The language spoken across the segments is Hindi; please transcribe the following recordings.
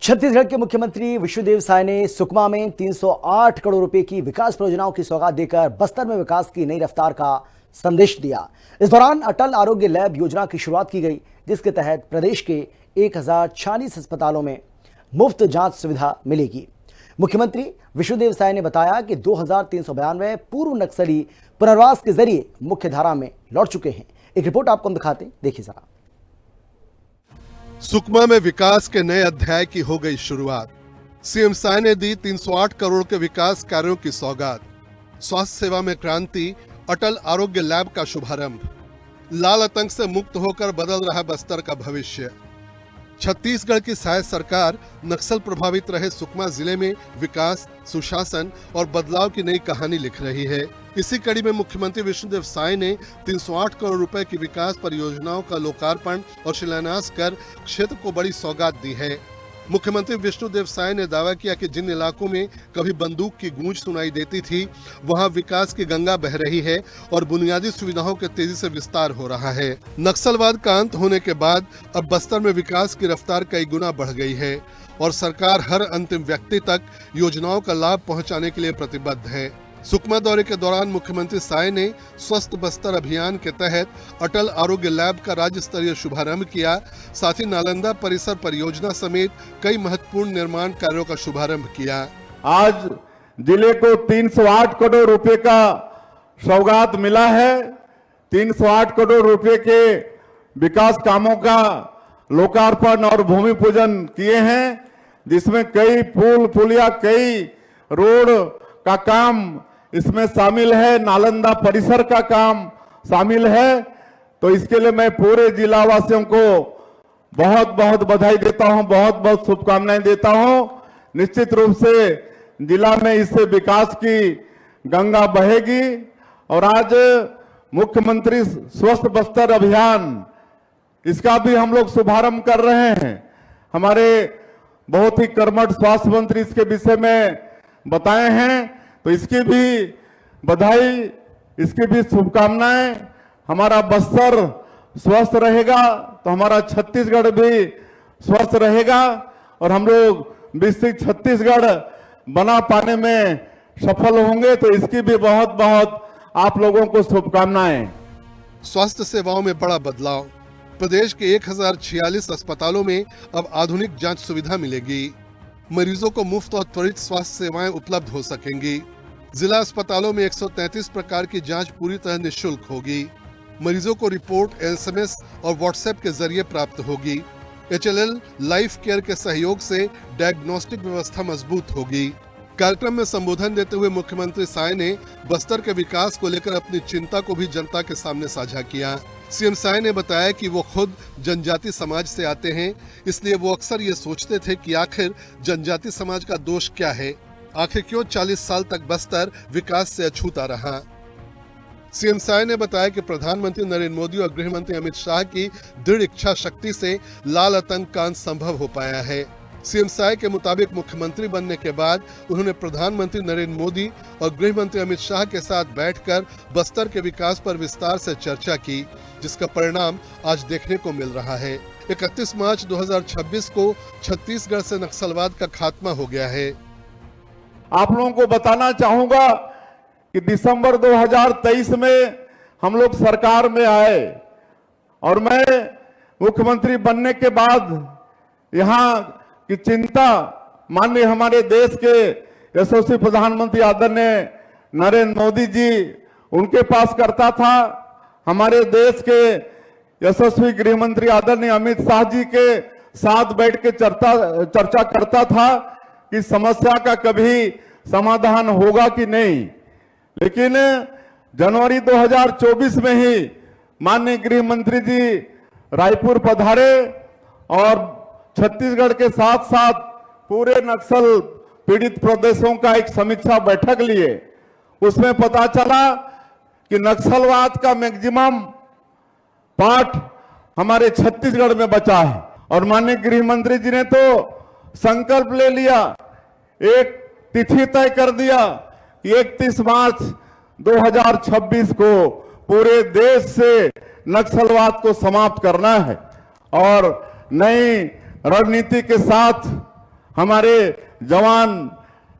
छत्तीसगढ़ के मुख्यमंत्री विष्णुदेव साय ने सुकमा में 308 करोड़ रुपए की विकास परियोजनाओं की सौगात देकर बस्तर में विकास की नई रफ्तार का संदेश दिया। इस दौरान अटल आरोग्य लैब योजना की शुरुआत की गई, जिसके तहत प्रदेश के 1046 अस्पतालों में मुफ्त जांच सुविधा मिलेगी। मुख्यमंत्री विष्णुदेव साय ने बताया कि 2392 पूर्व नक्सली पुनर्वास के जरिए मुख्य धारा में लौट चुके हैं। एक रिपोर्ट आपको हम दिखाते हैं, देखिए जरा। सुकमा में विकास के नए अध्याय की हो गई शुरुआत। सीएम साय ने दी 308 करोड़ के विकास कार्यों की सौगात। स्वास्थ्य सेवा में क्रांति, अटल आरोग्य लैब का शुभारंभ। लाल आतंक से मुक्त होकर बदल रहा बस्तर का भविष्य। छत्तीसगढ़ की साय सरकार नक्सल प्रभावित रहे सुकमा जिले में विकास, सुशासन और बदलाव की नई कहानी लिख रही है। इसी कड़ी में मुख्यमंत्री विष्णुदेव साय ने 308 करोड़ रुपए की विकास परियोजनाओं का लोकार्पण और शिलान्यास कर क्षेत्र को बड़ी सौगात दी है। मुख्यमंत्री विष्णुदेव साय ने दावा किया कि जिन इलाकों में कभी बंदूक की गूंज सुनाई देती थी, वहां विकास की गंगा बह रही है और बुनियादी सुविधाओं के तेजी से विस्तार हो रहा है। नक्सलवाद का अंत होने के बाद अब बस्तर में विकास की रफ्तार कई गुना बढ़ गई है और सरकार हर अंतिम व्यक्ति तक योजनाओं का लाभ पहुंचाने के लिए प्रतिबद्ध है। सुकमा दौरे के दौरान मुख्यमंत्री साय ने स्वस्थ बस्तर अभियान के तहत अटल आरोग्य लैब का राज्य स्तरीय शुभारंभ किया। साथ ही नालंदा परिसर परियोजना समेत कई महत्वपूर्ण निर्माण कार्यों का शुभारंभ किया। आज जिले को 308 करोड़ रुपए का सौगात मिला है। 308 करोड़ रुपए के विकास कामों का लोकार्पण और भूमि पूजन किए हैं, जिसमें कई पुल पुलिया, कई रोड का काम इसमें शामिल है, नालंदा परिसर का काम शामिल है। तो इसके लिए मैं पूरे जिला वासियों को बहुत बहुत बधाई देता हूं, बहुत बहुत शुभकामनाएं देता हूं। निश्चित रूप से जिला में इससे विकास की गंगा बहेगी। और आज मुख्यमंत्री स्वस्थ बस्तर अभियान, इसका भी हम लोग शुभारंभ कर रहे हैं। हमारे बहुत ही कर्मठ स्वास्थ्य मंत्री इसके विषय में बताए हैं, तो इसकी भी बधाई, इसकी भी शुभकामनाएं। हमारा बस्तर स्वस्थ रहेगा तो हमारा छत्तीसगढ़ भी स्वस्थ रहेगा और हम लोग विकसित छत्तीसगढ़ बना पाने में सफल होंगे। तो इसकी भी बहुत बहुत आप लोगों को शुभकामनाएं। स्वास्थ्य सेवाओं में बड़ा बदलाव। प्रदेश के 1046 अस्पतालों में अब आधुनिक जांच सुविधा मिलेगी। मरीजों को मुफ्त और त्वरित स्वास्थ्य सेवाएं उपलब्ध हो सकेंगी। जिला अस्पतालों में 133 प्रकार की जांच पूरी तरह निःशुल्क होगी। मरीजों को रिपोर्ट एसएमएस और व्हाट्सएप के जरिए प्राप्त होगी। एचएलएल लाइफ केयर के सहयोग से डायग्नोस्टिक व्यवस्था मजबूत होगी। कार्यक्रम में संबोधन देते हुए मुख्यमंत्री साय ने बस्तर के विकास को लेकर अपनी चिंता को भी जनता के सामने साझा किया। सीएम साय ने बताया कि वो खुद जनजाति समाज से आते हैं, इसलिए वो अक्सर ये सोचते थे कि आखिर जनजाति समाज का दोष क्या है, आखिर क्यों 40 साल तक बस्तर विकास से अछूता रहा। सीएम साय ने बताया कि प्रधानमंत्री नरेंद्र मोदी और गृह मंत्री अमित शाह की दृढ़ इच्छा शक्ति से लाल आतंक का अंत संभव हो पाया है। सीएम साय के मुताबिक मुख्यमंत्री बनने के बाद उन्होंने प्रधानमंत्री नरेंद्र मोदी और गृह मंत्री अमित शाह के साथ बैठकर बस्तर के विकास पर विस्तार से चर्चा की, जिसका परिणाम आज देखने को मिल रहा है। 31 मार्च 2026 को छत्तीसगढ़ से नक्सलवाद का खात्मा हो गया है। आप लोगों को बताना चाहूंगा कि दिसंबर 2023 में हम लोग सरकार में आए और मैं मुख्यमंत्री बनने के बाद यहाँ की चिंता माननीय हमारे देश के यशस्वी प्रधानमंत्री आदरणीय नरेंद्र मोदी जी उनके पास करता था। हमारे देश के यशस्वी गृह मंत्री आदरणीय अमित शाह जी के साथ बैठ के चर्चा करता था कि समस्या का कभी समाधान होगा कि नहीं। लेकिन जनवरी 2024 में ही माननीय गृह मंत्री जी रायपुर पधारे और छत्तीसगढ़ के साथ साथ पूरे नक्सल पीड़ित प्रदेशों का एक समीक्षा बैठक लिए। उसमें पता चला कि नक्सलवाद का मैक्सिमम पार्ट हमारे छत्तीसगढ़ में बचा है और माननीय गृह मंत्री जी ने तो संकल्प ले लिया, एक तिथि तय कर दिया कि 31 मार्च 2026 को पूरे देश से नक्सलवाद को समाप्त करना है और नई रणनीति के साथ हमारे जवान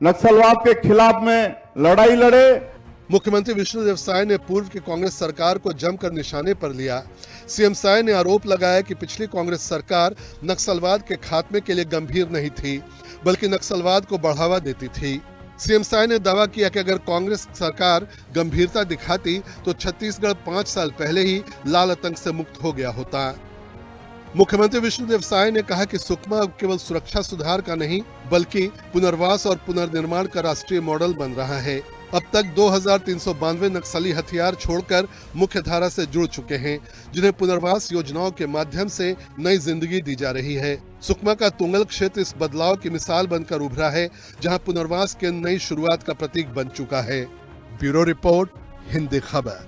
नक्सलवाद के खिलाफ में लड़ाई लड़े। मुख्यमंत्री विष्णुदेव साय ने पूर्व की कांग्रेस सरकार को जमकर निशाने पर लिया। सीएम साय ने आरोप लगाया कि पिछली कांग्रेस सरकार नक्सलवाद के खात्मे के लिए गंभीर नहीं थी, बल्कि नक्सलवाद को बढ़ावा देती थी। सीएम साय ने दावा किया कि अगर कांग्रेस सरकार गंभीरता दिखाती तो छत्तीसगढ़ 5 साल पहले ही लाल आतंक से मुक्त हो गया होता। मुख्यमंत्री विष्णुदेव साय ने कहा कि सुकमा अब केवल सुरक्षा सुधार का नहीं, बल्कि पुनर्वास और पुनर्निर्माण का राष्ट्रीय मॉडल बन रहा है। अब तक 2392 नक्सली हथियार छोड़कर मुख्य धारा से जुड़ चुके हैं, जिन्हें पुनर्वास योजनाओं के माध्यम से नई जिंदगी दी जा रही है। सुकमा का तुंगल क्षेत्र इस बदलाव की मिसाल बनकर उभरा है, जहां पुनर्वास के नई शुरुआत का प्रतीक बन चुका है। ब्यूरो रिपोर्ट, हिंदी खबर।